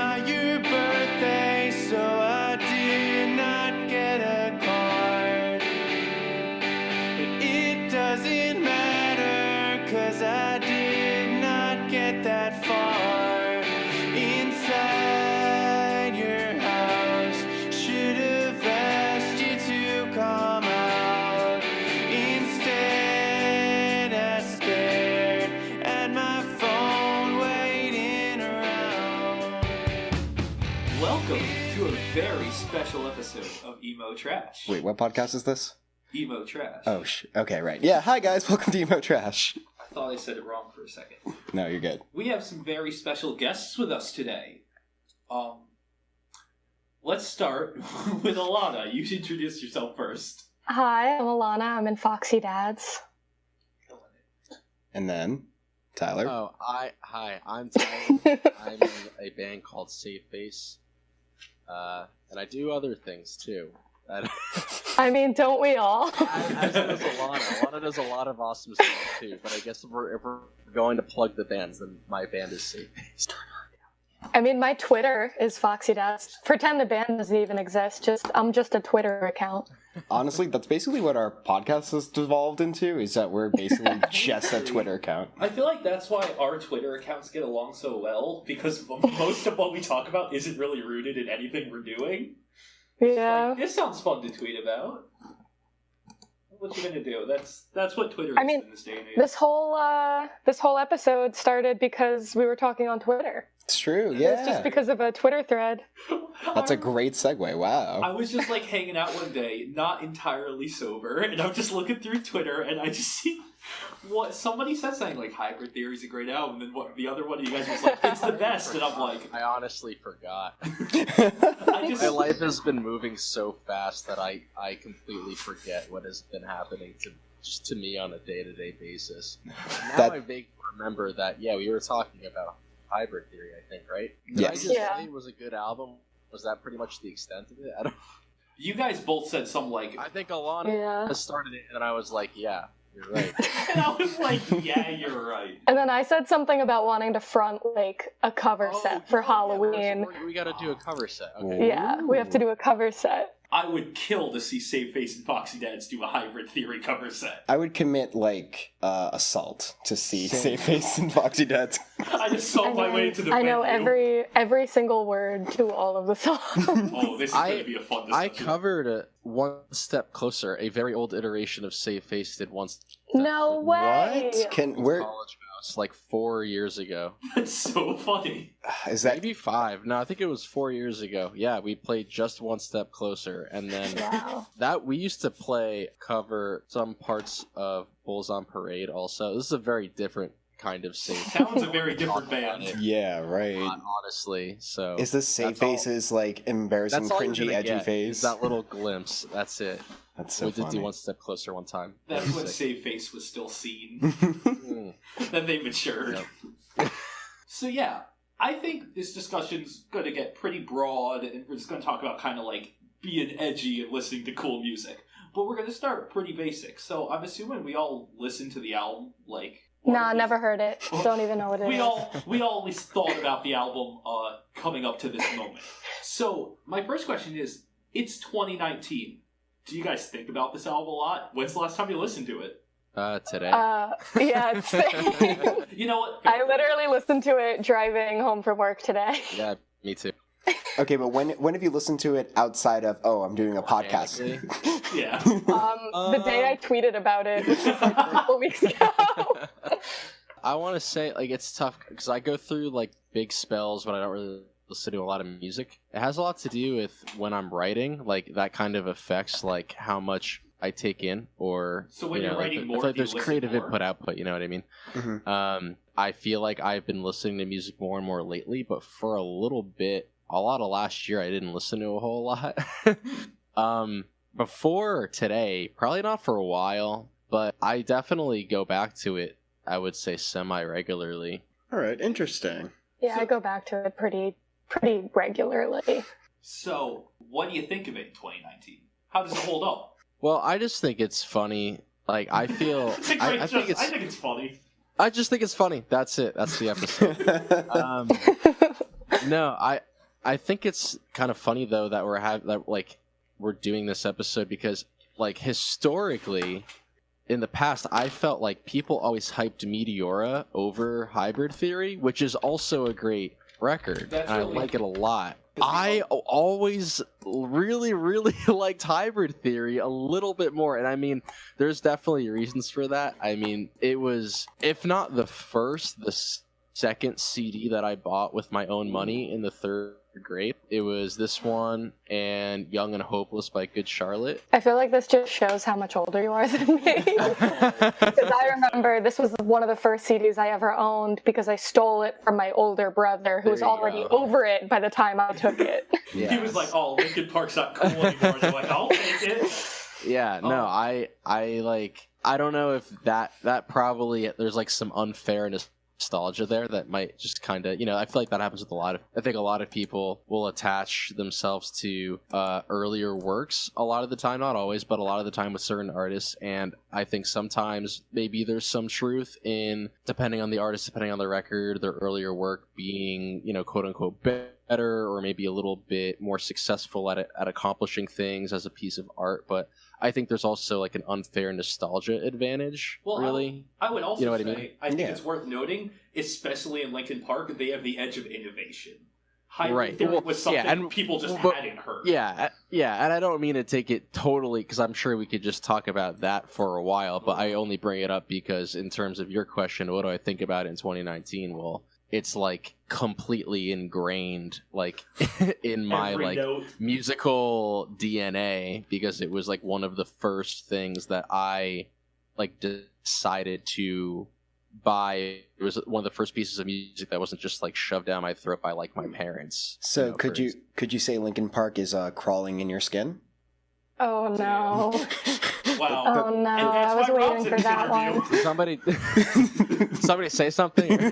not your birthday, so I did not get a card. But it doesn't matter, 'cause I did not get that far. Inside your house, should have asked you to come out. Instead, I stared at my phone waiting around. Welcome to a very special episode of Emo Trash. Wait, what podcast is this? Emo Trash. Oh, okay, right. Yeah, hi guys, welcome to Emo Trash. I thought I said it wrong for a second. No, you're good. We have some very special guests with us today. Let's start with Ilana. You should introduce yourself first. Hi, I'm Ilana. I'm in Foxy Dads. And then, Tyler. Oh, hi, I'm Tyler. I'm in a band called Safe Face. And I do other things too. I mean, don't we all? As does Ilana. Ilana does a lot of awesome stuff too, but I guess if we're going to plug the bands, then my band is Safe Face. I mean, my Twitter is Foxy Dads. Pretend the band doesn't even exist. I'm just a Twitter account. Honestly, that's basically what our podcast has devolved into, is that we're basically just a Twitter account. I feel like that's why our Twitter accounts get along so well, because most of what we talk about isn't really rooted in anything we're doing. Yeah. Like, this sounds fun to tweet about. What you gonna do? That's what Twitter is in this day and age. This whole episode started because we were talking on Twitter. It's true, It yeah. was just because of a Twitter thread. That's a great segue, wow. I was just like hanging out one day, not entirely sober, and I'm just looking through Twitter, and I just see what somebody said something like "Hybrid Theory is a great album," and what the other one of you guys was like, "It's the best," and I'm like, I honestly forgot. I My life has been moving so fast that I completely forget what has been happening to me on a day-to-day basis. Now I vaguely remember that, yeah, we were talking about Hybrid Theory, I think, right? Did Yes. I just say it was a good album? Was that pretty much the extent of it? I don't. You guys both said some like, I think Ilana started it, and I was like, yeah, you're right. and I was like, yeah, you're right. And then I said something about wanting to front, like, a cover set for Halloween. We gotta do a cover set. Okay. Yeah, we have to do a cover set. I would kill to see Safe Face and Foxy Dads do a Hybrid Theory cover set. I would commit, assault to see Safe Face and Foxy Dads. I just saw my way to the I know venue. every single word to all of the songs. Oh, this is going to be a fun discussion. I covered One Step Closer, a very old iteration of Safe Face did One Step No way! What? College Mouse, like 4 years ago. That's so funny. Is that... Maybe 5. No, I think it was 4 years ago. Yeah, we played just One Step Closer, and then that we used to cover some parts of Bulls on Parade also. This is a very different kind of Safe. Sounds a very different band. Yeah, right. Honestly, so is this Safe Face's, embarrassing, that's all you're cringy, gonna edgy get, phase? is that little glimpse. That's it. That's so we did funny. do One Step Closer one time. That's when Safe Face was still seen. Mm. Then they matured. Yep. So yeah, I think this discussion's going to get pretty broad, and we're just going to talk about kind of like being edgy and listening to cool music. But we're going to start pretty basic. So I'm assuming we all listened to the album, Nah, never heard it. Don't even know what it is. We all at least thought about the album coming up to this moment. So my first question is, it's 2019. Do you guys think about this album a lot? When's the last time you listened to it? Today. Yeah, it's You know what? I literally listened to it driving home from work today. Yeah, me too. Okay, but when have you listened to it outside of, I'm doing a podcast? Yeah. The day I tweeted about it, which was like a couple weeks ago. I want to say, it's tough, because I go through, big spells when I don't really listen to a lot of music. It has a lot to do with when I'm writing, that kind of affects, how much I take in, or... So when you're writing more, there's creative more? input, output, you know what I mean? Mm-hmm. I feel like I've been listening to music more and more lately, but for a little bit, a lot of last year, I didn't listen to a whole lot. Before today, probably not for a while, but I definitely go back to it, I would say, semi-regularly. All right, interesting. Yeah, I go back to it pretty regularly. So, what do you think of it in 2019? How does it hold up? Well, I just think it's funny. I feel... It's a great I think I think it's funny. I just think it's funny. That's it. That's the episode. No, I think it's kind of funny though that we're doing this episode because like historically in the past I felt like people always hyped Meteora over Hybrid Theory, which is also a great record. That's and really... I like it a lot. I always really, really liked Hybrid Theory a little bit more. And I mean, there's definitely reasons for that. I mean, it was, if not the first, the second CD that I bought with my own money in the third grade. It was this one and Young and Hopeless by Good Charlotte. I feel like this just shows how much older you are than me. Because I remember this was one of the first CDs I ever owned because I stole it from my older brother who was already over it by the time I took it. Yes. He was like, "Oh, Linkin Park's not cool anymore." So like, "I'll take it." Yeah, no, I like, I don't know if that probably, there's like some unfairness nostalgia there that might just kind of, I feel like that happens with I think a lot of people will attach themselves to earlier works a lot of the time, not always, but a lot of the time with certain artists. And I think sometimes maybe there's some truth in, depending on the artist, depending on the record, their earlier work being, quote unquote better or maybe a little bit more successful at accomplishing things as a piece of art. But I think there's also like an unfair nostalgia advantage, really. I would also what say, I mean? I think it's worth noting, especially in Linkin Park, they have the edge of innovation. Hybrid Theory was something people just hadn't heard. Yeah, and I don't mean to take it totally, because I'm sure we could just talk about that for a while, but I only bring it up because in terms of your question, what do I think about it in 2019? Well, it's like completely ingrained like in my like musical DNA, because it was like one of the first things that I like decided to buy. It was one of the first pieces of music that wasn't just like shoved down my throat by like my parents. So could you say Linkin Park is crawling in your skin? Oh no. Wow. Oh no, I was waiting for that one. Somebody say something.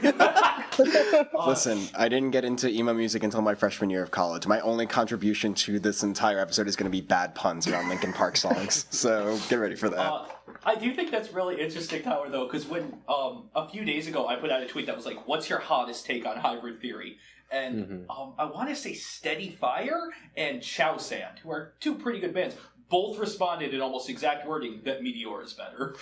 Listen, I didn't get into emo music until my freshman year of college. My only contribution to this entire episode is going to be bad puns around Linkin Park songs. So get ready for that. I do think that's really interesting, Howard, though, because when a few days ago I put out a tweet that was like, "What's your hottest take on Hybrid Theory?" And I want to say Steady Fire and Chow Sand, who are two pretty good bands, both responded in almost exact wording that Meteora is better.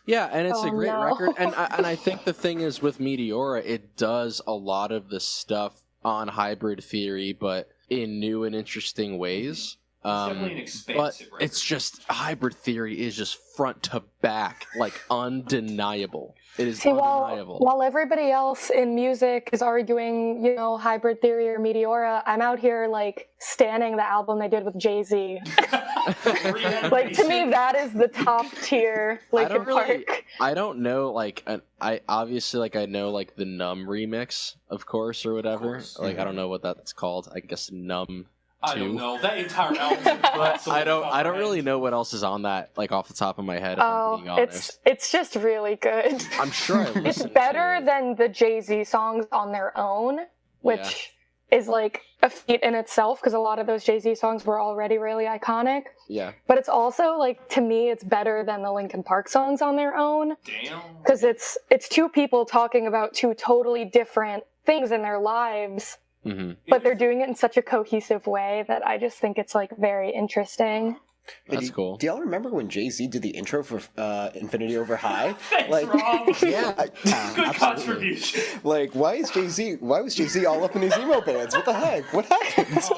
Yeah, and it's a great record. And I think the thing is with Meteora, it does a lot of the stuff on Hybrid Theory, but in new and interesting ways. It's definitely an expansive record. It's just, Hybrid Theory is just front to back, like undeniable. It is undeniable. While everybody else in music is arguing, Hybrid Theory or Meteora, I'm out here like standing the album they did with Jay-Z. Like, to me, that is the top tier Linkin Park. I don't know, like, I obviously, like, I know, like, the Numb remix, of course, or whatever. Like, I don't know what that's called. I guess Numb. I don't know. That entire album. But I don't really know what else is on that, like off the top of my head, if I'm being honest. It's just really good. I'm sure I listened It's better than the Jay-Z songs on their own, which is like a feat in itself, because a lot of those Jay-Z songs were already really iconic. Yeah. But it's also, like, to me, it's better than the Linkin Park songs on their own. Damn. Because it's two people talking about two totally different things in their lives. Mm-hmm. But they're doing it in such a cohesive way that I just think it's like very interesting. That's cool. Do y'all remember when Jay-Z did the intro for Infinity Over High? Thanks, Rob. Good contribution. Like, why was Jay-Z all up in his emo bands? What the heck? What happened?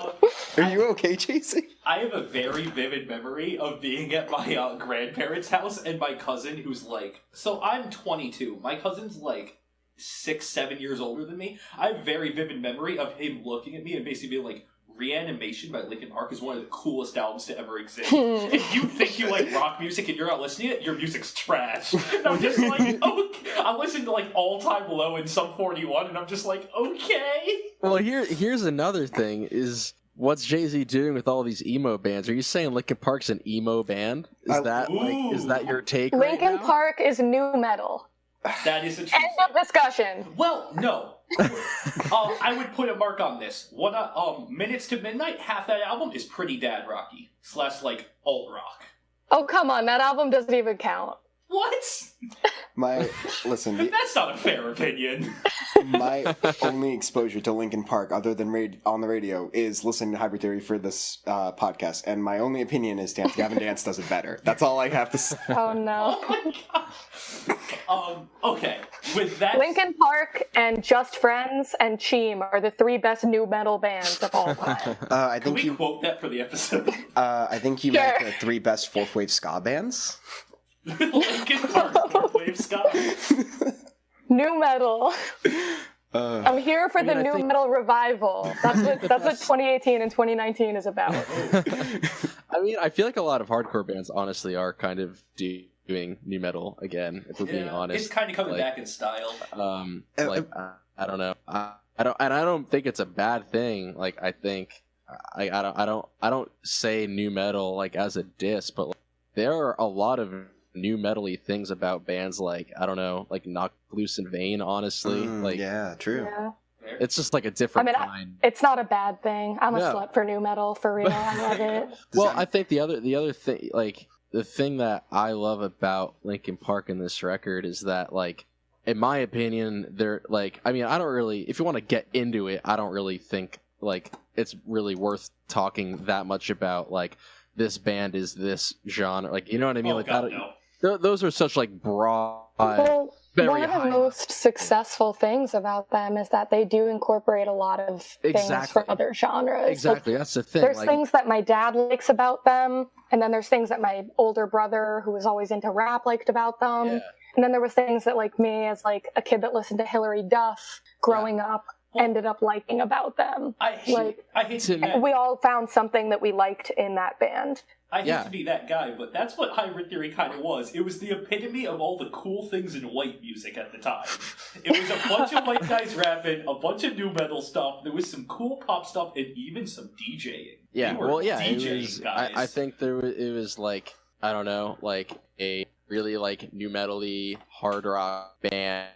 Are you okay, Jay-Z? I have a very vivid memory of being at my grandparents' house and my cousin who's like, so I'm 22. My cousin's like 6-7 years older than me. I have a very vivid memory of him looking at me and basically being like, Reanimation by Linkin Park is one of the coolest albums to ever exist. If you think you like rock music and you're not listening to it, your music's trash. And I'm just like, okay. I'm listening to like All Time Low and Sum 41, and I'm just like, okay. Well, here's another thing is, what's Jay-Z doing with all these emo bands? Are you saying Linkin Park's an emo band? Is that your take? Linkin Park is new metal. That is a true end of discussion. Well, no. I would put a mark on this. Minutes to Midnight, half that album is pretty dad rocky / like alt rock. Oh, come on, that album doesn't even count. What? Listen. That's not a fair opinion. My only exposure to Linkin Park, other than on the radio, is listening to Hybrid Theory for this podcast, and my only opinion is Gavin Dance does it better. That's all I have to say. Oh no. Oh my god. Okay. With that, Linkin Park and Just Friends and Cheem are the 3 best new metal bands of all time. I think Can we quote that for the episode? I think you like the 3 best fourth wave ska bands. Linkin Park, fourth wave ska. New metal. I'm here for the new metal revival. That's what 2018 and 2019 is about. I mean, I feel like a lot of hardcore bands, honestly, are kind of doing new metal again. If we're being honest, it's kind of coming back in style. I don't know. I don't think it's a bad thing. Like, I think I don't say new metal like as a diss, but like, there are a lot of new metal-y things about bands like, I don't know, like Knock Loose and Vain, honestly. Yeah, true. Yeah. It's just like a different kind. It's not a bad thing. I'm a slut for new metal, for real. I love it. Well, I think the other thing, like, the thing that I love about Linkin Park in this record is that, like, in my opinion, they're like, I mean, I don't really, if you want to get into it, I don't really think like it's really worth talking that much about like this band is this genre, like, you know what I mean? Those are such like broad. Well, one of the most successful things about them is that they do incorporate a lot of things from other genres. Exactly, that's the thing. There's things that my dad likes about them, and then there's things that my older brother, who was always into rap, liked about them. Yeah. And then there was things that, like, me as like a kid that listened to Hilary Duff growing up ended up liking about them. I hate to we all found something that we liked in that band. I hate to be that guy, but that's what Hybrid Theory kind of was. It was the epitome of all the cool things in white music at the time. It was a bunch of white guys rapping, a bunch of new metal stuff, there was some cool pop stuff, and even some DJing. Yeah, I think it was like, I don't know, like a really like new metal-y hard rock band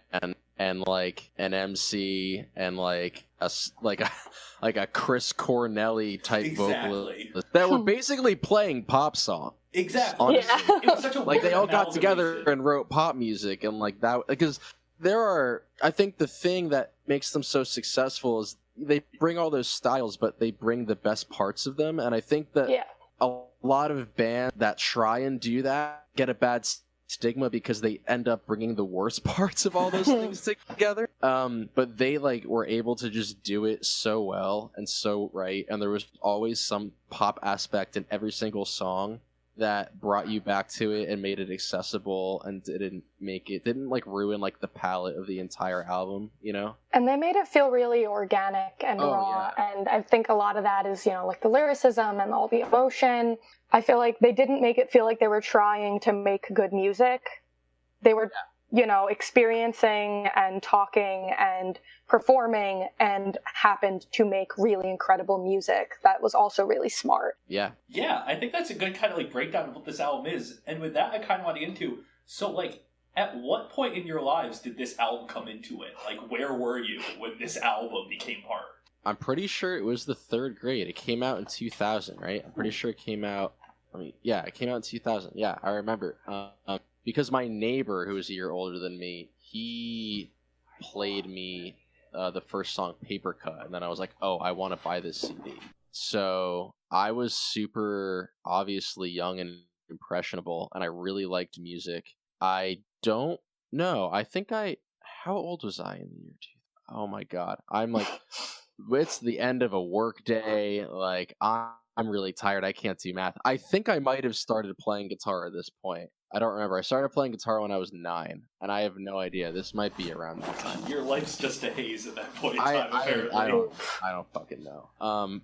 and like an MC and like a Chris Cornell type vocalist that were basically playing pop song. Exactly. Honestly. Yeah. It was such a like they all got together and wrote pop music and like that, because I think the thing that makes them so successful is they bring all those styles, but they bring the best parts of them, and I think that a lot of bands that try and do that get a bad stigma because they end up bringing the worst parts of all those things together. But they like were able to just do it so well and so right, and there was always some pop aspect in every single song that brought you back to it and made it accessible and didn't like ruin like the palette of the entire album, you know? And they made it feel really organic and raw. Yeah. And I think a lot of that is, you know, like the lyricism and all the emotion. I feel like they didn't make it feel like they were trying to make good music. They were, you know, experiencing and talking and performing and happened to make really incredible music that was also really smart. Yeah. Yeah, I think that's a good kind of like breakdown of what this album is. And with that, I kind of want to get into, so like, at what point in your lives did this album come into it? Like, where were you when this album became part? I'm pretty sure it was the 3rd grade. It came out in 2000, right? I'm pretty sure it came out, it came out in 2000. Yeah, I remember. Because my neighbor, who was a year older than me, he played me the first song, Paper Cut, and then I was like, oh, I want to buy this CD. So I was super, obviously young and impressionable, and I really liked music. I don't know. How old was I in the year 2000? Oh my god. I'm like, it's the end of a work day. Like, I'm really tired. I can't do math. I think I might have started playing guitar at this point. I don't remember. I started playing guitar when I was 9, and I have no idea. This might be around that time. Your life's just a haze at that point in time, apparently. I don't fucking know.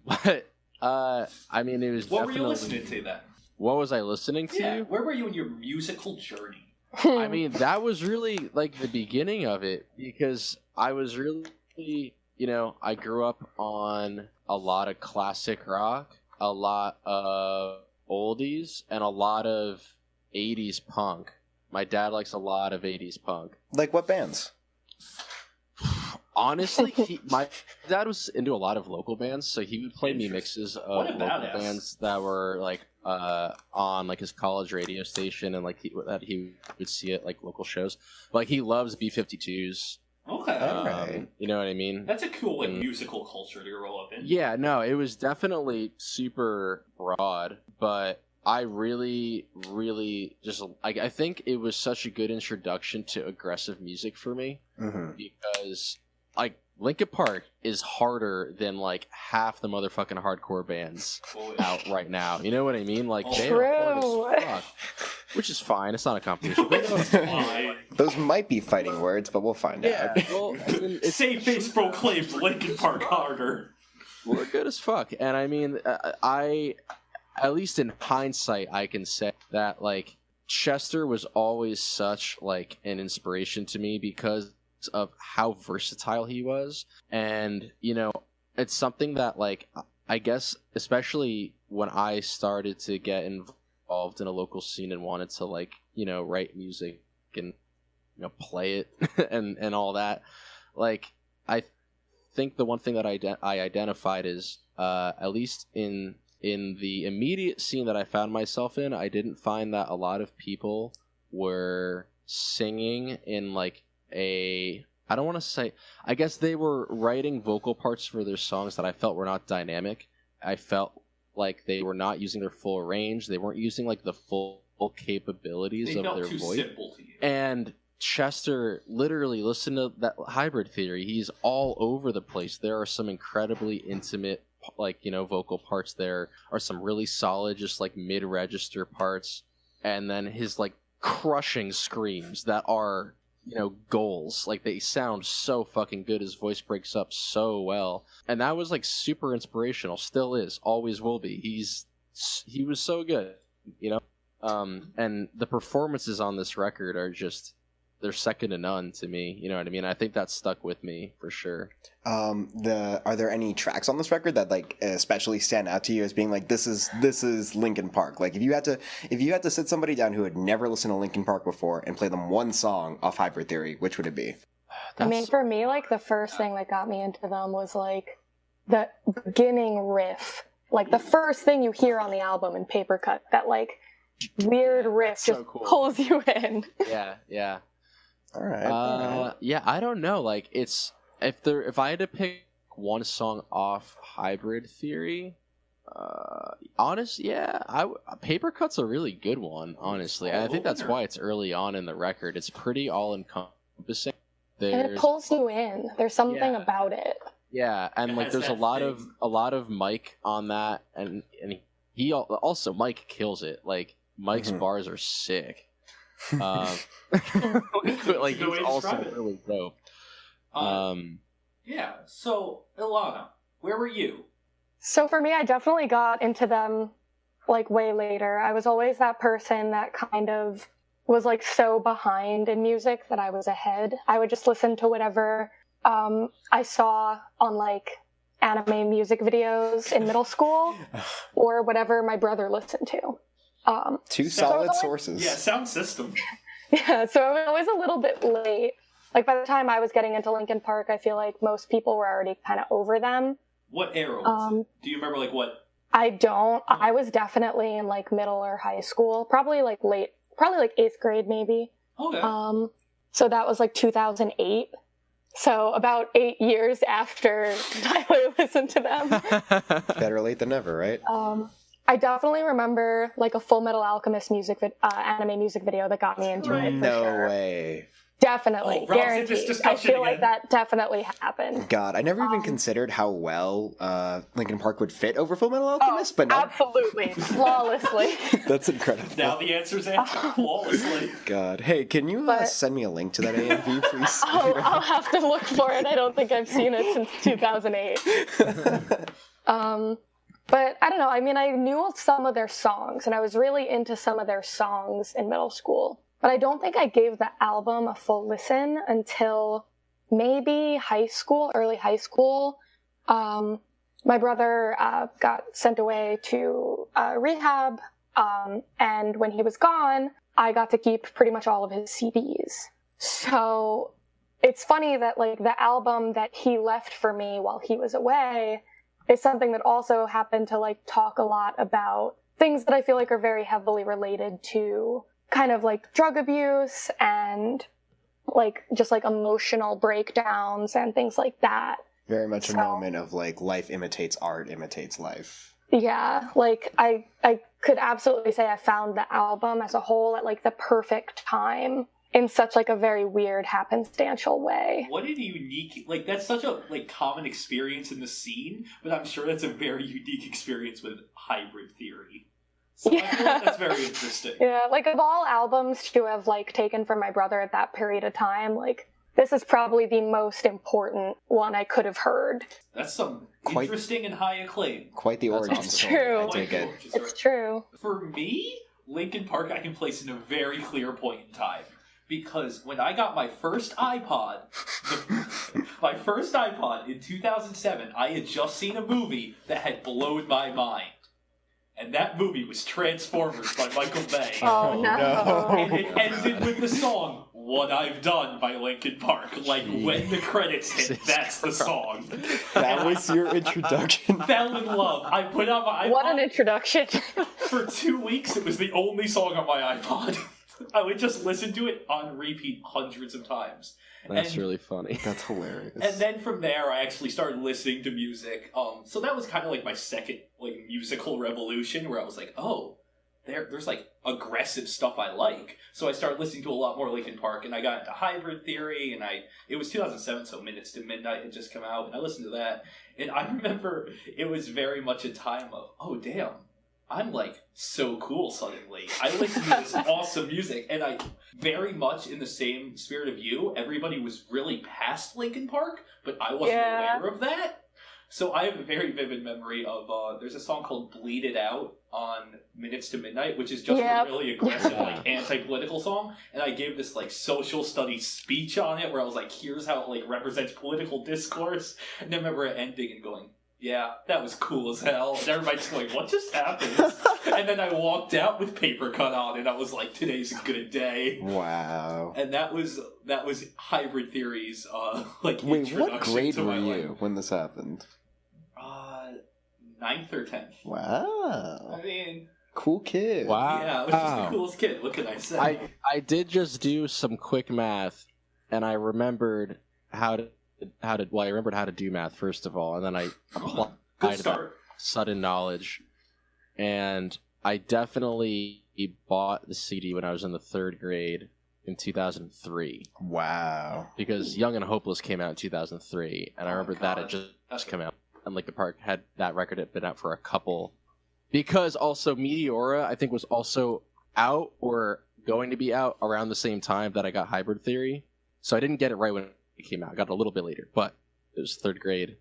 But I mean, it was. What were you listening to then? What was I listening to? Yeah, where were you in your musical journey? I mean, that was really like the beginning of it, because I was really, you know, I grew up on a lot of classic rock, a lot of oldies, and a lot of 80s punk. My dad likes a lot of 80s punk. Like what bands? Honestly, my dad was into a lot of local bands, so he would play me mixes of local bands that were like on like his college radio station, and like he would see it like local shows. But, like he loves B-52s. Okay. Alright. You know what I mean? That's a cool like musical culture to grow up in. Yeah, no, it was definitely super broad, but I really, really just I think it was such a good introduction to aggressive music for me, because like Linkin Park is harder than like half the motherfucking hardcore bands out right now. You know what I mean? Like they are hard as fuck, which is fine. It's not a competition. Those might be fighting words, but we'll find out. Well, I mean, Safe face proclaimed Linkin Park harder. Well, they're good as fuck, and I mean, I at least in hindsight, I can say that like Chester was always such like an inspiration to me because of how versatile he was. And you know, it's something that like I guess especially when I started to get involved in a local scene and wanted to like, you know, write music and, you know, play it and all that, like I think the one thing that I identified is at least in the immediate scene that I found myself in, I didn't find that a lot of people were singing in like I don't want to say, I guess they were writing vocal parts for their songs that I felt were not dynamic. I felt like they were not using their full range. They weren't using like the full capabilities of their voice. Simple to you. And Chester, literally, listen to that Hybrid Theory. He's all over the place. There are some incredibly intimate, like, you know, vocal parts. There are some really solid, just like mid-register parts. And then his like crushing screams that are, you know, goals. Like they sound so fucking good. His voice breaks up so well. And that was like super inspirational. Still is. Always will be. He was so good, you know? And the performances on this record are just, they're second to none to me. You know what I mean? I think that stuck with me for sure. Are there any tracks on this record that like especially stand out to you as being like this is Linkin Park? Like if you had to sit somebody down who had never listened to Linkin Park before and play them one song off Hybrid Theory, which would it be? I mean, for me, like the first thing that got me into them was like the beginning riff, like the first thing you hear on the album in Paper Cut. That like weird riff just pulls you in. Yeah. All right. Yeah, I don't know. Like, it's if I had to pick one song off Hybrid Theory, Paper Cut's a really good one. Honestly, I think that's why it's early on in the record. It's pretty all encompassing. And it pulls you in. There's something about it. Yeah, and like there's a lot of Mike on that, and he also Mike kills it. Like Mike's bars are sick. Like he's also really dope. Yeah. So Ilana, where were you? So for me, I definitely got into them like way later. I was always that person that kind of was like so behind in music that I was ahead. I would just listen to whatever I saw on like anime music videos in middle school or whatever my brother listened to. Two solid sources. Yeah, sound system. Yeah, so I was always a little bit late. Like by the time I was getting into Linkin Park, I feel like most people were already kind of over them. What era was it? Do you remember like what? I don't. I was definitely in like middle or high school, probably like 8th grade maybe. Okay. So that was like 2008. So about 8 years after Tyler listened to them. Better late than never, right? I definitely remember like a Full Metal Alchemist anime music video that got me into it. For sure. Way. Definitely, guaranteed. I feel like that definitely happened. God, I never even considered how well Linkin Park would fit over Full Metal Alchemist, but now... absolutely, flawlessly. That's incredible. Now the answer's answered flawlessly. God, hey, can you send me a link to that AMV, please? I'll have to look for it. I don't think I've seen it since 2008. But I don't know. I mean, I knew some of their songs, and I was really into some of their songs in middle school. But I don't think I gave the album a full listen until maybe early high school. My brother got sent away to rehab, and when he was gone, I got to keep pretty much all of his CDs. So it's funny that like the album that he left for me while he was away is something that also happened to like talk a lot about things that I feel like are very heavily related to kind of like drug abuse and like just like emotional breakdowns and things like that. Very much a moment of like life imitates art, imitates life. Yeah, like I could absolutely say I found the album as a whole at like the perfect time in such like a very weird happenstantial way. What a unique, like that's such a like common experience in the scene, but I'm sure that's a very unique experience with Hybrid Theory. So I feel like that's very interesting. Yeah, like of all albums to have like taken from my brother at that period of time, like this is probably the most important one I could have heard. That's some interesting and high acclaim. Quite the origin story. True. I take it. It's true. For me, Linkin Park I can place in a very clear point in time. Because when I got my first iPod, in 2007, I had just seen a movie that had blown my mind. And that movie was Transformers by Michael Bay. Oh, no. And it ended with the song What I've Done by Linkin Park. Like, when the credits hit, that's the song. That was your introduction. Fell in love. I put on my iPod. What an introduction. For 2 weeks, it was the only song on my iPod. I would just listen to it on repeat hundreds of times. That's really funny. That's hilarious. And then from there, I actually started listening to music. So that was kind of like my second like musical revolution, where I was like, oh, there's like aggressive stuff I like. So I started listening to a lot more Linkin Park, and I got into Hybrid Theory, and it was 2007, so Minutes to Midnight had just come out, and I listened to that. And I remember it was very much a time of, oh, damn. I'm like so cool suddenly. I listen to this awesome music, and I very much in the same spirit of you. Everybody was really past Linkin Park, but I wasn't aware of that. So I have a very vivid memory of there's a song called "Bleed It Out" on Minutes to Midnight, which is just a really aggressive, like anti-political song. And I gave this like social studies speech on it, where I was like, "Here's how it like represents political discourse." And I remember it ending and going, yeah, that was cool as hell. And everybody's going, what just happened? And then I walked out with paper cut on, and I was like, today's a good day. Wow. And that was Hybrid Theory's like Wait, introduction what grade to were my you life. when this happened? 9th or 10th. Wow. I mean, cool kid. Wow. yeah, I was just the coolest kid. What can I say? I did just do some quick math, and I remembered how to do math first of all, and then I applied that sudden knowledge, and I definitely bought the CD when I was in the 3rd grade in 2003. Wow. Because Young and Hopeless came out in 2003, and I remember that had just come out, and Linkin Park had that record had been out for a couple. Because also Meteora, I think, was also out or going to be out around the same time that I got Hybrid Theory, so I didn't get it right when it came out. I got it a little bit later, but it was 3rd grade,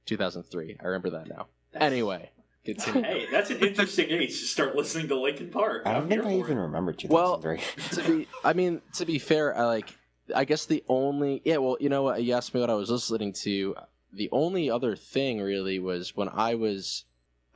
2003. I remember that now. Anyway, continue. Hey, that's an interesting age to start listening to Linkin Park. I don't think I even remember 2003. Well, to be fair, I guess the only... Yeah, well, you know what? You asked me what I was listening to. The only other thing, really, was when I was...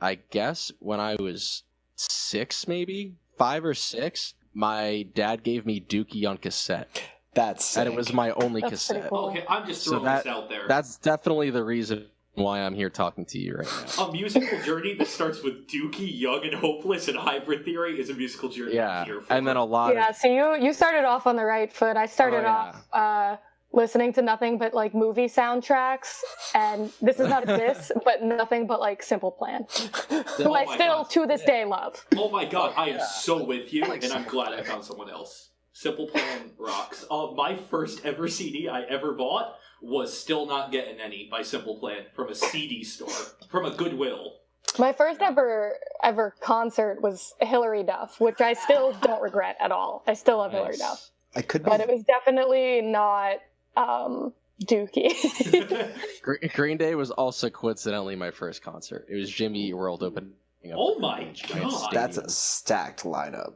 I guess when I was 6, maybe? 5 or 6, my dad gave me Dookie on cassette. That's sick. And it was my only cassette. Cool. Okay, I'm just throwing this out there. That's definitely the reason why I'm here talking to you right now. A musical journey that starts with Dookie, Young and Hopeless, and Hybrid Theory is a musical journey. Yeah, Here for and then a lot Yeah, so you started off on the right foot. I started off listening to nothing but like movie soundtracks, and this is not a diss, but nothing but like Simple Plan, who I still to this day love. Oh my god, I am so with you, and I'm glad I found someone else. Simple Plan rocks. My first ever CD I ever bought was Still Not Getting Any by Simple Plan from a CD store, from a Goodwill. My first ever concert was Hilary Duff, which I still don't regret at all. I still love Hilary Duff. But it was definitely not Dookie. Green Day was also coincidentally my first concert. It was Jimmy Eat World opening up. Oh my god. That's a stacked lineup.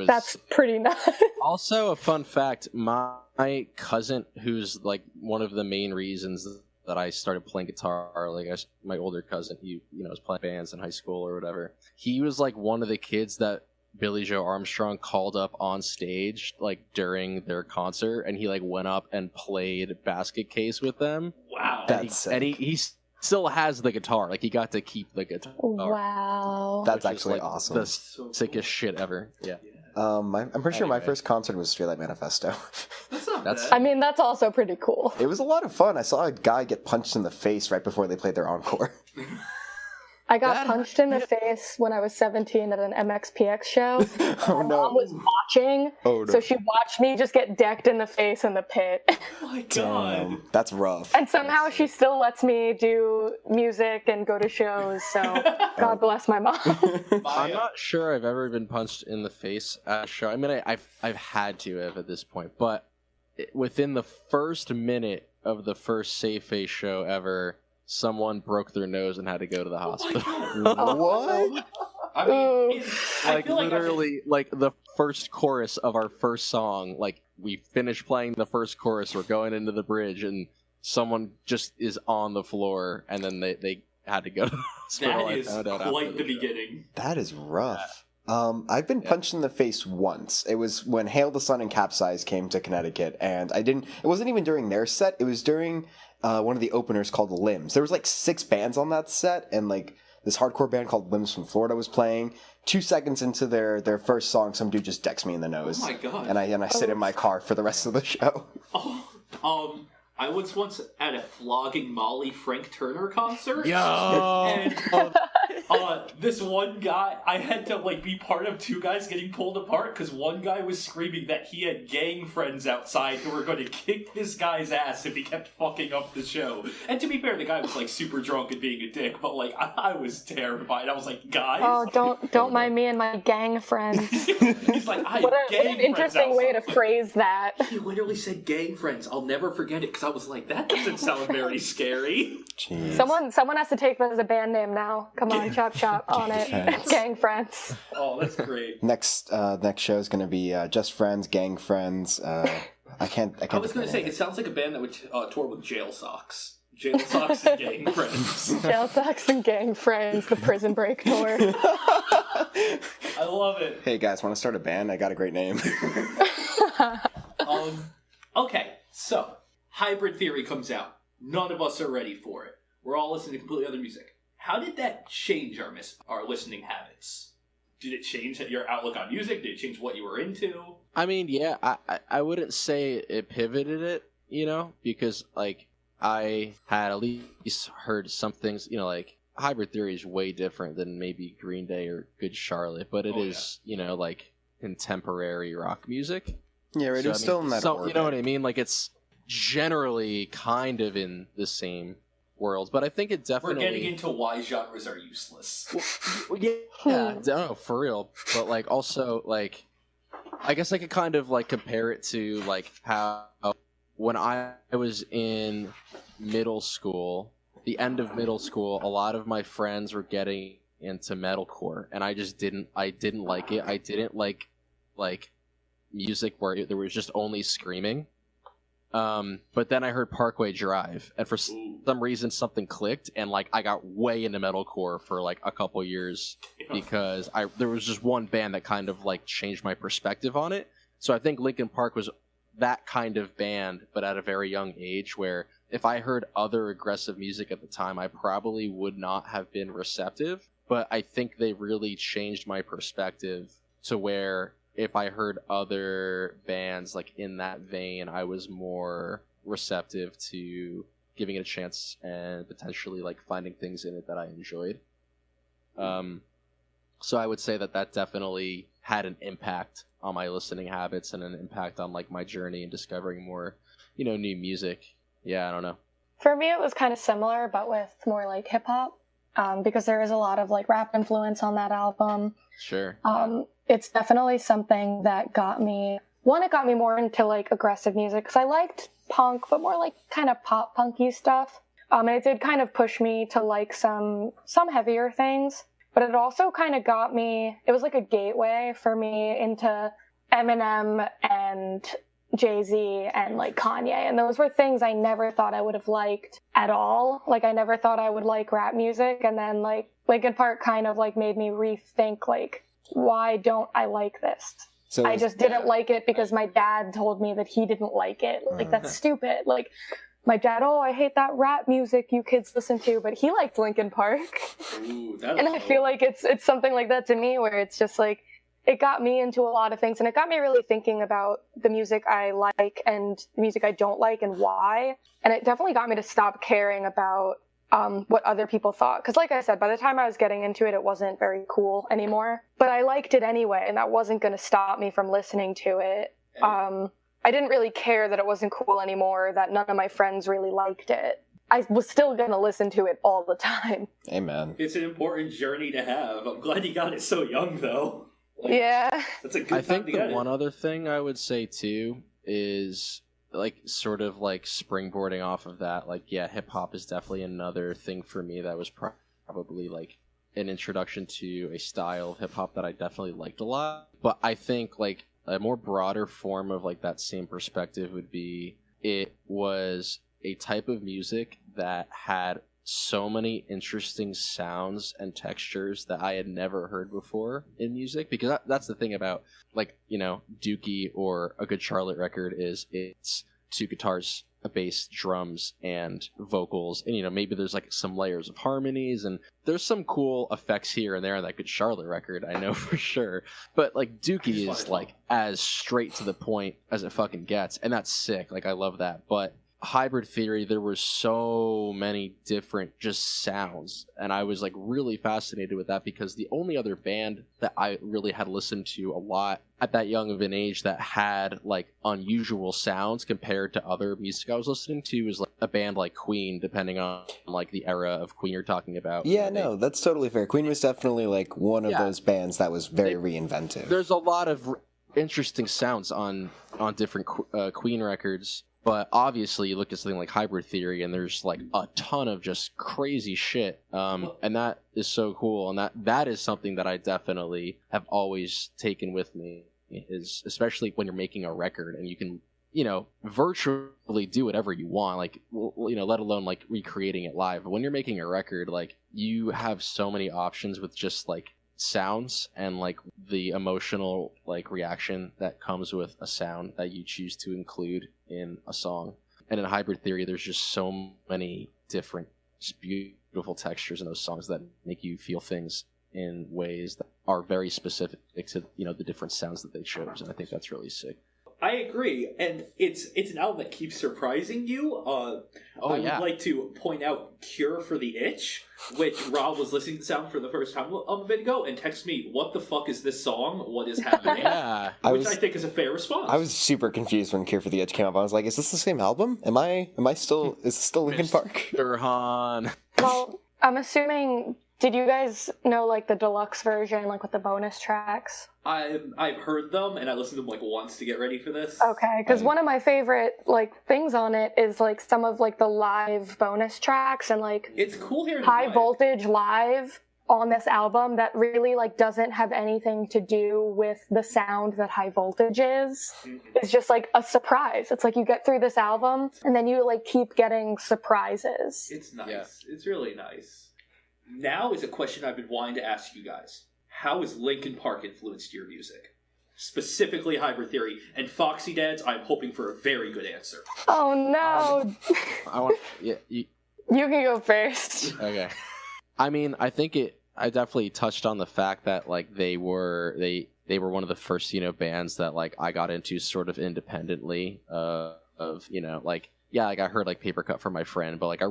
That's pretty nice. Also, a fun fact, my cousin, who's like one of the main reasons that I started playing guitar, like my older cousin, he was playing bands in high school or whatever. He was like one of the kids that Billy Joe Armstrong called up on stage like during their concert, and he like went up and played Basket Case with them. Wow. And he still has the guitar. Like he got to keep the guitar. Wow. That's which is, actually like, awesome. The sickest shit ever. Yeah. I'm pretty sure my Anyway. first concert was Streetlight Manifesto. That's not That's- bad. I mean, that's also pretty cool. It was a lot of fun. I saw a guy get punched in the face right before they played their encore. I got punched in the face when I was 17 at an MXPX show. Oh My mom was watching, Oh, no. so she watched me just get decked in the face in the pit. Oh my god. That's rough. And somehow she still lets me do music and go to shows, so God bless my mom. I'm not sure I've ever been punched in the face at a show. I mean, I've had to have at this point, but within the first minute of the first Safe Face show ever, someone broke their nose and had to go to the hospital. What? I mean, I Like feel like literally, like the first chorus of our first song, like we finished playing the first chorus, we're going into the bridge, and someone just is on the floor, and then they had to go to the hospital. that is I found out quite after the show. beginning. That is rough. I've been punched in the face once. It was when Hail the Sun and Capsize came to Connecticut, and it wasn't even during their set, it was during one of the openers called Limbs. There was like 6 bands on that set, and like this hardcore band called Limbs from Florida was playing. 2 seconds into their first song, some dude just decks me in the nose. Oh my god. And I sit in my car for the rest of the show. Oh, I was once at a Flogging Molly Frank Turner concert. Yo! And this one guy, I had to like be part of 2 guys getting pulled apart because one guy was screaming that he had gang friends outside who were going to kick this guy's ass if he kept fucking up the show. And to be fair, the guy was like super drunk and being a dick, but like I was terrified. I was like, guys. Oh, don't mind me and my gang friends. He's like, I have What gang an interesting friends way to outside. phrase that. He literally said gang friends. I'll never forget it because I was like, that doesn't sound very scary. Jeez. Someone has to take that as a band name now. Come on, chop chop on it. Friends. Gang friends. Oh, that's great. Next show is going to be Just Friends, Gang Friends. I can't. I was going to say, it sounds like a band that would tour with Jail Socks. Jail Socks and Gang Friends. Jail Socks and Gang Friends, the Prison Break tour. I love it. Hey guys, want to start a band? I got a great name. Okay, so Hybrid Theory comes out. None of us are ready for it. We're all listening to completely other music. How did that change our listening habits? Did it change your outlook on music? Did it change what you were into? I mean, yeah, I wouldn't say it pivoted it, you know, because like I had at least heard some things, you know, like Hybrid Theory is way different than maybe Green Day or Good Charlotte, but it is, you know, like contemporary rock music. Yeah, right. So, It's still in that so, orbit. you know what I mean? Like it's generally kind of in the same world, but I think it We're definitely. getting into why genres are useless. Yeah, I don't know, for real. But like also like I guess I could kind of like compare it to like how when I was in middle school, the end of middle school, a lot of my friends were getting into metalcore, and I didn't like it. I didn't like music where there was just only screaming. But then I heard Parkway Drive, and for some reason something clicked, and like I got way into metalcore for like a couple years because there was just one band that kind of like changed my perspective on it. So I think Linkin Park was that kind of band, but at a very young age, where if I heard other aggressive music at the time, I probably would not have been receptive. But I think they really changed my perspective to where if I heard other bands like in that vein, I was more receptive to giving it a chance and potentially like finding things in it that I enjoyed. So I would say that definitely had an impact on my listening habits and an impact on like my journey in discovering more, you know, new music. Yeah, I don't know. For me, it was kind of similar, but with more like hip hop, because there is a lot of like rap influence on that album. Sure. It's definitely something that got me. One, it got me more into like aggressive music because I liked punk, but more like kind of pop punky stuff. And it did kind of push me to like some heavier things. But it also kind of got me. It was like a gateway for me into Eminem and Jay-Z and like Kanye, and those were things I never thought I would have liked at all. Like I never thought I would like rap music, and then like Linkin Park kind of like made me rethink like, why don't I like this? So I just didn't like it because my dad told me that he didn't like it. Like that's stupid. Like my dad, oh, I hate that rap music you kids listen to, but he liked Linkin Park. Ooh, And I feel like it's something like that to me, where it's just like, it got me into a lot of things, and it got me really thinking about the music I like and the music I don't like and why. And it definitely got me to stop caring about what other people thought. Because like I said, by the time I was getting into it, it wasn't very cool anymore. But I liked it anyway, and that wasn't going to stop me from listening to it. I didn't really care that it wasn't cool anymore, that none of my friends really liked it. I was still going to listen to it all the time. Amen. It's an important journey to have. I'm glad you got it so young, though. Like, yeah. That's a good I time think to the get one other thing I would say too is like sort of like springboarding off of that. Like, yeah, hip hop is definitely another thing for me that was probably like an introduction to a style of hip hop that I definitely liked a lot. But I think like a more broader form of like that same perspective would be it was a type of music that had so many interesting sounds and textures that I had never heard before in music, because that's the thing about like, you know, Dookie or a good Charlotte record is it's two guitars, a bass, drums, and vocals, and you know, maybe there's like some layers of harmonies, and there's some cool effects here and there on that good Charlotte record, I know for sure. But like Dookie is like as straight to the point as it fucking gets, and that's sick. Like I love that. But Hybrid Theory, there were so many different just sounds, and I was like really fascinated with that, because the only other band that I really had listened to a lot at that young of an age that had like unusual sounds compared to other music I was listening to was like a band like Queen, depending on like the era of Queen you're talking about. Yeah, no, that's totally fair. Queen was definitely like one of those bands that was very reinventive. There's a lot of interesting sounds on different Queen records. But obviously, you look at something like Hybrid Theory, and there's like a ton of just crazy shit, and that is so cool. And that is something that I definitely have always taken with me, is especially when you're making a record and you can, you know, virtually do whatever you want, like, you know, let alone like recreating it live. But when you're making a record, like, you have so many options with just like sounds and like the emotional like reaction that comes with a sound that you choose to include in a song. And in Hybrid Theory, there's just so many different just beautiful textures in those songs that make you feel things in ways that are very specific to, you know, the different sounds that they chose, and I think that's really sick. I agree, and it's an album that keeps surprising you. I would like to point out Cure for the Itch, which Rob was listening to sound for the first time a bit ago and texted me, what the fuck is this song? What is happening? Yeah. I think is a fair response. I was super confused when Cure for the Itch came up. I was like, is this the same album? Is this still Linkin Park? Mr. Han. Well, I'm assuming, did you guys know like the deluxe version, like with the bonus tracks? I've heard them, and I listened to them like once to get ready for this. Okay, because one of my favorite like things on it is like some of like the live bonus tracks and like it's cool hearing High Voltage live on this album that really like doesn't have anything to do with the sound that High Voltage is. Mm-hmm. It's just like a surprise. It's like you get through this album and then you like keep getting surprises. It's nice. Yeah. It's really nice. Now is a question I've been wanting to ask you guys. How has Linkin Park influenced your music? Specifically Hybrid Theory. And Foxy Dads, I'm hoping for a very good answer. Oh no. You can go first. Okay. I mean, I definitely touched on the fact that like they were one of the first, you know, bands that like I got into sort of independently of, you know, like, yeah, like I heard like Paper Cut from my friend, but like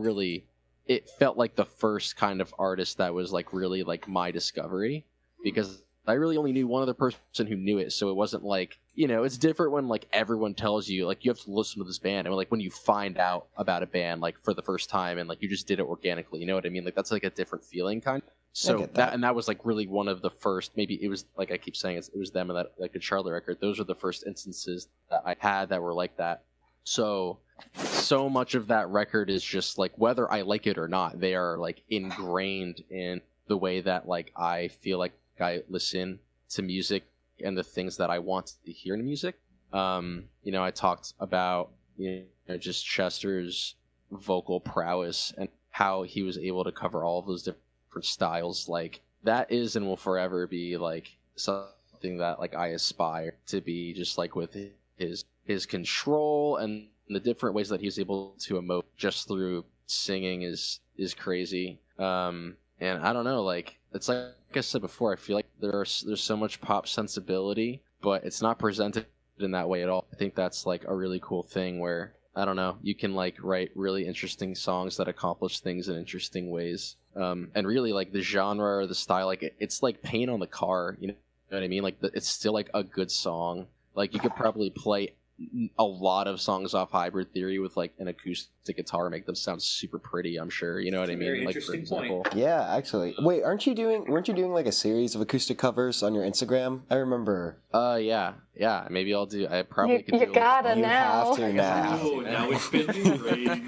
it felt like the first kind of artist that was like really like my discovery, because I really only knew one other person who knew it. So it wasn't like, you know, it's different when like everyone tells you like you have to listen to this band, and like when you find out about a band like for the first time and like you just did it organically, you know what I mean? Like that's like a different feeling kind of. So that was like really one of the first, maybe it was like I keep saying it was them and that like a Charlotte record. Those are the first instances that I had that were like that. So much of that record is just like, whether I like it or not, they are like ingrained in the way that like I feel like I listen to music and the things that I want to hear in music. You know, I talked about, you know, just Chester's vocal prowess and how he was able to cover all of those different styles. Like that is and will forever be like something that like I aspire to be, just like with his control and the different ways that he's able to emote just through singing is crazy. And I don't know, like it's like I said before, I feel like there's so much pop sensibility, but it's not presented in that way at all. I think that's like a really cool thing where, I don't know, you can like write really interesting songs that accomplish things in interesting ways. And really like the genre or the style, like it's like paint on the car, you know what I mean? Like it's still like a good song. Like you could probably play a lot of songs off Hybrid Theory with like an acoustic guitar, make them sound super pretty, I'm sure, you know what I mean? Very Like, interesting for example. point. Yeah, actually. Wait, weren't you doing like a series of acoustic covers on your Instagram? I remember. Yeah. Maybe I'll do. I probably could. You do gotta You now. have to now. Oh, now it's been ingrained.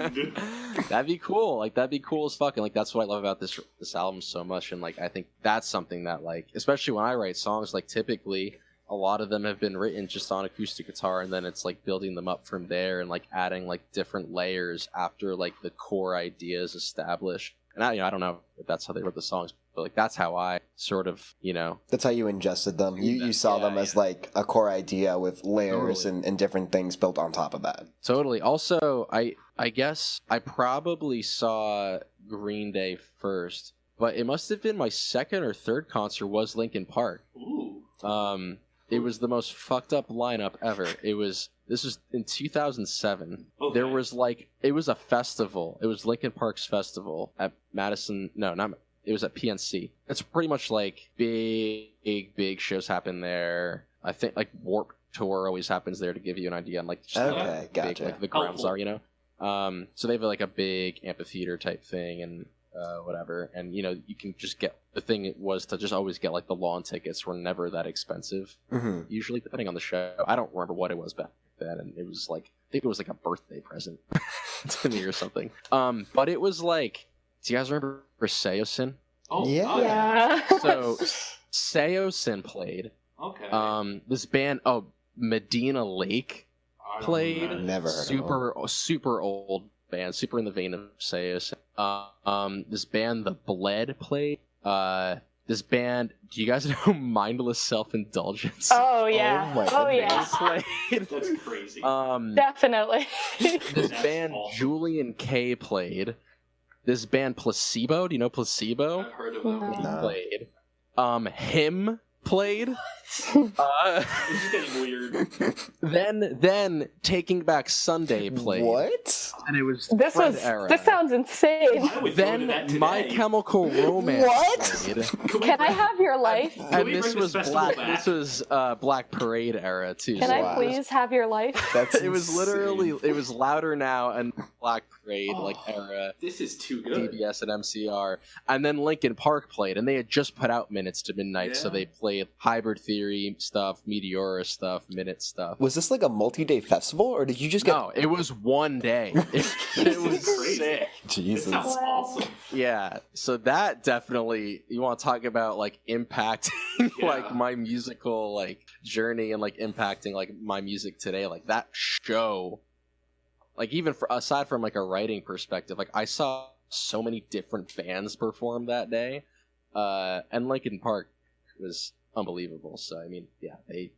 That'd be cool. Like that'd be cool as fuck. And like that's what I love about this album so much. And like I think that's something that like, especially when I write songs, like typically a lot of them have been written just on acoustic guitar, and then it's like building them up from there and like adding like different layers after like the core idea is established. And I don't know if that's how they wrote the songs, but like that's how I sort of, That's how you ingested them. You saw them as like a core idea with layers Totally. and different things built on top of that. Totally. Also, I guess I probably saw Green Day first, but it must have been my second or third concert was Linkin Park. Ooh. It was the most fucked up lineup ever. This was in 2007. Okay. There was like, it was a festival. It was Linkin Park's festival at Madison. No, not. It was at PNC. It's pretty much like big shows happen there. I think like Warped Tour always happens there to give you an idea on like just how Okay, big gotcha. like the grounds Helpful. are, you know. So they have like a big amphitheater type thing and whatever, and you can just get, the thing was to just always get like the lawn tickets were never that expensive, usually, depending on the show. I don't remember what it was back then, and it was like, I think it was like a birthday present to me or something. But it was like, do you guys remember Seosin? Oh, Yeah. oh, Yeah. So Seosin played. Okay. This band, Medina Lake I don't played. know. Never heard of them. super old band, super in the vein of Seosin. This band, The Bled, played. This band, do you guys know Mindless Self-Indulgence? Oh yeah. Oh my Oh, goodness. yeah. Played. That's crazy. Definitely. This That's band, awesome. Julian K played. This band, Placebo, do you know Placebo? I've heard of them. No. Nah. Played. Him played. This is getting weird. Then Taking Back Sunday played. What? And it was This Fred era. this sounds insane. I would go to that Then today. My Chemical Romance What? played. Can I have your life? And we this bring was this festival Black. back? This was Black Parade era too. Can so I Wow. please have your life? That's It was insane. literally, it was Louder Now and Black Parade Oh, like era. This is too good. DBS and MCR, and then Linkin Park played, and they had just put out Minutes to Midnight, so Yeah. they played Hybrid Theory stuff, Meteora stuff, Minute stuff. Was this like a multi-day festival, or did you just get? No, it was one day. It was Crazy. sick. This Jesus. sounds awesome. Yeah, so that definitely, you want to talk about like impacting Yeah. like my musical like journey and like impacting like my music today. Like that show, like even for, aside from like a writing perspective, like I saw so many different bands perform that day, and Linkin Park was unbelievable. So I mean, yeah, they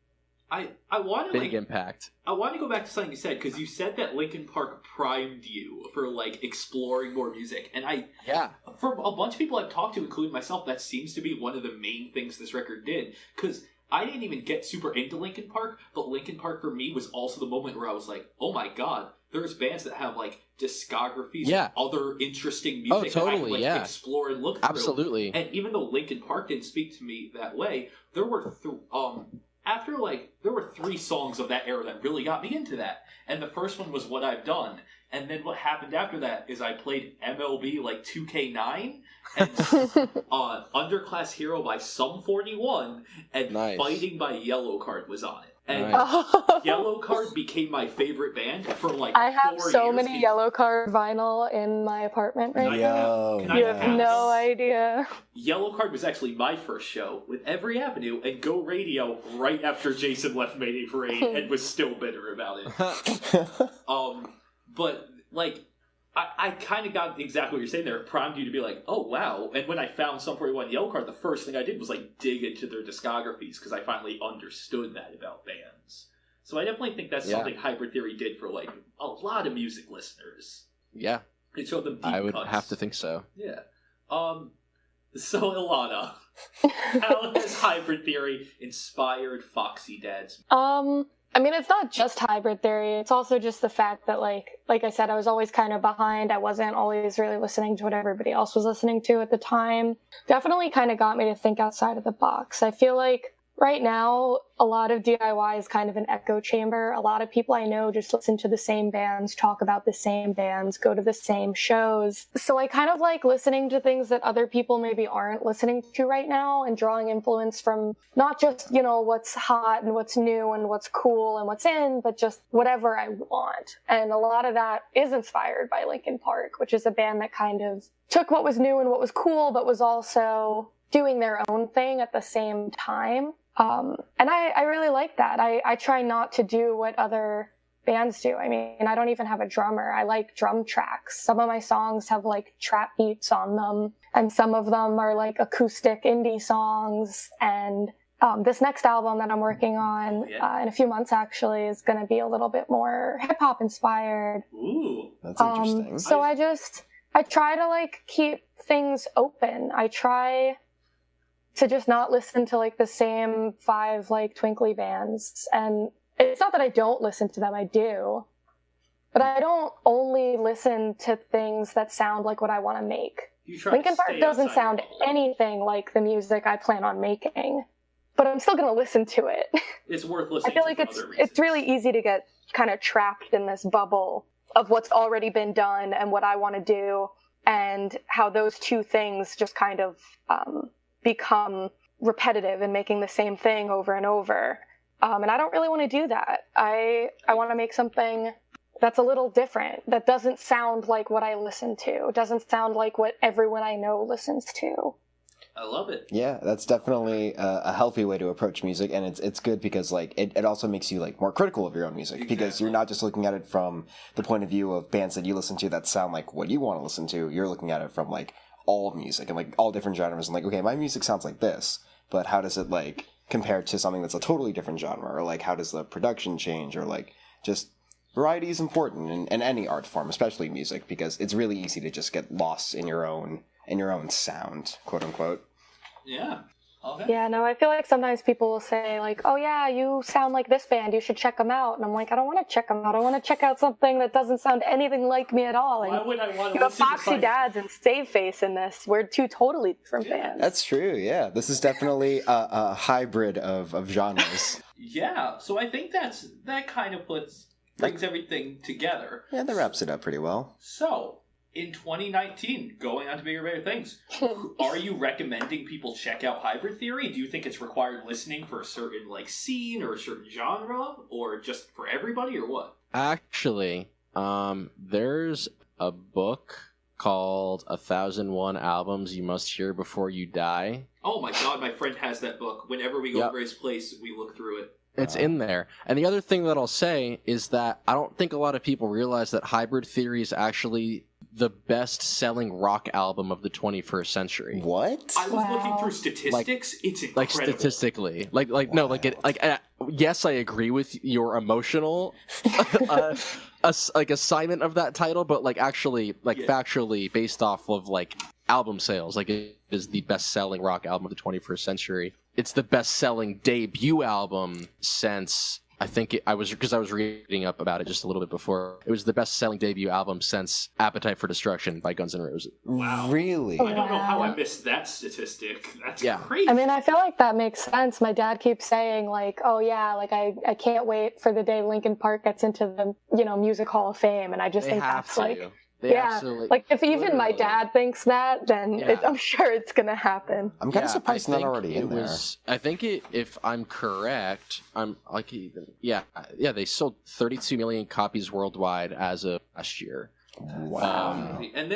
I want to big impact. I want to go back to something you said, because you said that Linkin Park primed you for like exploring more music, and Yeah, for a bunch of people I've talked to, including myself, that seems to be one of the main things this record did. Because I didn't even get super into Linkin Park, but Linkin Park for me was also the moment where I was like, oh my god, there's bands that have like discographies, Yeah. of other interesting music that I totally, can like yeah. explore and look through. absolutely. And even though Linkin Park didn't speak to me that way, there were there were 3 songs of that era that really got me into that. And the first one was What I've Done. And then what happened after that is I played MLB like 2K9 and Underclass Hero by Sum 41 and Nice. Fighting by Yellow Card was on it. And Nice. Yellow Card became my favorite band for like I have 4 so years. many Yellow Card vinyl in my apartment right Can I- now. Yo, Can I You have have no idea. Yellow Card was actually my first show with Every Avenue and Go Radio right after Jason left Mayday Parade and was still bitter about it. But like, I kind of got exactly what you're saying there. It primed you to be like, oh wow. And when I found Sum 41 Yellow Card, the first thing I did was like dig into their discographies because I finally understood that about bands. So I definitely think that's something Hybrid Theory did for like a lot of music listeners. Yeah. It showed them deep I would cuts. have to think so. Yeah. So Ilana, how has Hybrid Theory inspired Foxy Dads? I mean, it's not just Hybrid Theory. It's also just the fact that, like I said, I was always kind of behind. I wasn't always really listening to what everybody else was listening to at the time. Definitely kind of got me to think outside of the box. I feel like right now, a lot of DIY is kind of an echo chamber. A lot of people I know just listen to the same bands, talk about the same bands, go to the same shows. So I kind of like listening to things that other people maybe aren't listening to right now and drawing influence from not just, you know, what's hot and what's new and what's cool and what's in, but just whatever I want. And a lot of that is inspired by Linkin Park, which is a band that kind of took what was new and what was cool, but was also doing their own thing at the same time. And I really like that. I try not to do what other bands do. I mean, I don't even have a drummer. I like drum tracks. Some of my songs have like trap beats on them, and some of them are like acoustic indie songs. And this next album that I'm working on in a few months actually is going to be a little bit more hip hop inspired. Ooh, that's interesting. So I try to like keep things open. I try to just not listen to like the same 5 like twinkly bands. And it's not that I don't listen to them, I do. But I don't only listen to things that sound like what I want to make. Linkin Park doesn't sound anything like the music I plan on making. But I'm still going to listen to it. It's worth listening to. I feel like it's really easy to get kind of trapped in this bubble of what's already been done and what I want to do, and how those two things just kind of become repetitive and making the same thing over and over. And I don't really want to do that. I want to make something that's a little different, that doesn't sound like what I listen to, doesn't sound like what everyone I know listens to. I love it. Yeah, that's definitely a healthy way to approach music, and it's good because like it also makes you like more critical of your own music, because you're not just looking at it from the point of view of bands that you listen to that sound like what you want to listen to. You're looking at it from like all music and like all different genres, and like, okay, my music sounds like this, but how does it like compare to something that's a totally different genre, or like how does the production change, or like just variety is important in any art form, especially music, because it's really easy to just get lost in your own sound, quote unquote. Yeah. Okay. Yeah, no, I feel like sometimes people will say, like, oh yeah, you sound like this band, you should check them out. And I'm like, I don't want to check them out. I want to check out something that doesn't sound anything like me at all. Why would I want to listen to Foxy Dads and Save Face in this. We're 2 totally different bands. That's true, yeah. This is definitely a hybrid of genres. Yeah, so I think that kind of brings everything together. Yeah, that wraps it up pretty well. So, in 2019, going on to bigger, better things, are you recommending people check out Hybrid Theory? Do you think it's required listening for a certain like scene or a certain genre, or just for everybody, or what? Actually, there's a book called 1001 Albums You Must Hear Before You Die. Oh my god, my friend has that book. Whenever we go to his place, we look through it. It's in there. And the other thing that I'll say is that I don't think a lot of people realize that Hybrid Theory is actually the best-selling rock album of the 21st century. What? I was looking through statistics. It's incredible. Like statistically, yes, I agree with your emotional, assignment of that title, but like actually, factually, based off of like album sales, like it is the best-selling rock album of the 21st century. It's the best-selling debut album since. I was reading up about it just a little bit before. It was the best-selling debut album since Appetite for Destruction by Guns N' Roses. Wow. Really? I don't know how I missed that statistic. That's crazy. I mean, I feel like that makes sense. My dad keeps saying, like, oh yeah, like I can't wait for the day Linkin Park gets into the, Music Hall of Fame. And I just think that's like... Like if even my dad thinks that, then I'm sure it's gonna happen. I'm kind of surprised it's not already in there. I think if I'm correct, they sold 32 million copies worldwide as of last year. Wow. And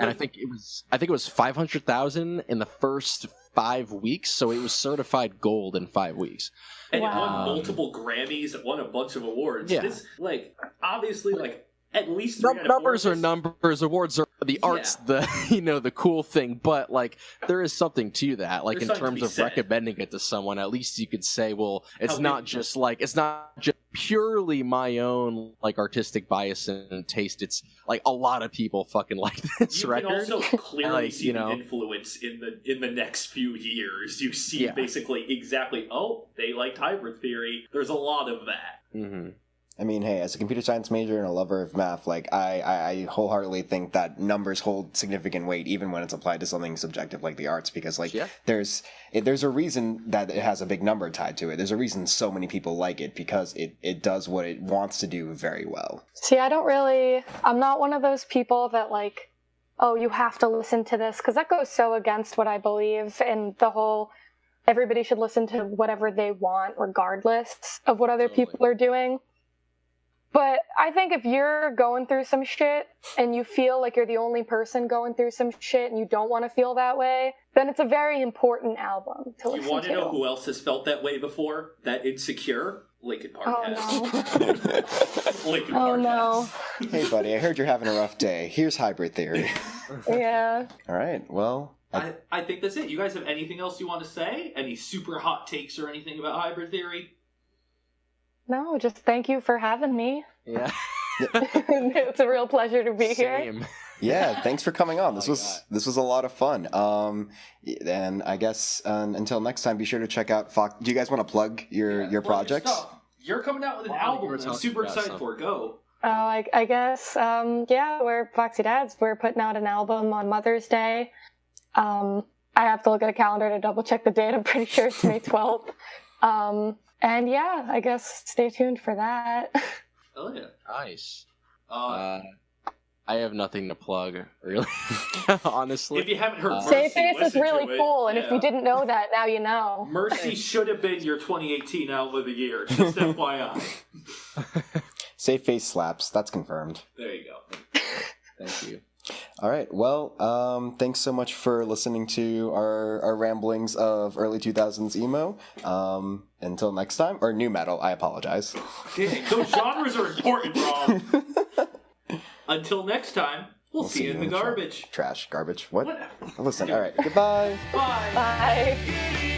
I think it was 500,000 in the first 5 weeks, so it was certified gold in 5 weeks. And it won multiple Grammys, it won a bunch of awards. Yeah. This, obviously, at least numbers are numbers. Awards are the arts, the cool thing. But there is something to that. Like in terms of recommending it to someone, at least you could say, well, it's not just purely my own like artistic bias and taste, it's like a lot of people fucking like this you record. You can also clearly see the influence in the next few years. You see basically exactly, they liked Hybrid Theory. There's a lot of that. Mm-hmm. I mean, hey, as a computer science major and a lover of math, like I wholeheartedly think that numbers hold significant weight even when it's applied to something subjective like the arts, because like there's a reason that it has a big number tied to it. There's a reason so many people like it, because it does what it wants to do very well. See, I'm not one of those people that like, oh, you have to listen to this, because that goes so against what I believe in the whole everybody should listen to whatever they want regardless of what other people are doing. But I think if you're going through some shit and you feel like you're the only person going through some shit and you don't want to feel that way, then it's a very important album to listen to. You want to know who else has felt that way before? That Insecure? Linkin Park has. No. Linkin Park no. has. Hey, buddy, I heard you're having a rough day. Here's Hybrid Theory. Yeah. All right, well... I think that's it. You guys have anything else you want to say? Any super hot takes or anything about Hybrid Theory? No, just thank you for having me. Yeah. It's a real pleasure to be here. Yeah, thanks for coming on. This was a lot of fun. And I guess until next time, be sure to check out Fox. Do you guys want to plug your projects? You're coming out with an album that I'm super excited for. Go. Oh, I guess, we're Foxy Dads. We're putting out an album on Mother's Day. I have to look at a calendar to double check the date. I'm pretty sure it's May 12th. And yeah, I guess stay tuned for that. Oh yeah, nice. I have nothing to plug, really. Honestly, if you haven't heard, Safe Face is really cool, and if you didn't know that, now you know. Merci should have been your 2018 album of the year. Just FYI. Safe Face slaps. That's confirmed. There you go. Thank you. All right. Well, thanks so much for listening to our ramblings of early 2000s emo. Until next time, or new metal. I apologize. Dang, those genres are important, Rob. Until next time, we'll see you in the garbage. Trash, garbage. What? Whatever. Listen. All right. Goodbye. Bye. Bye.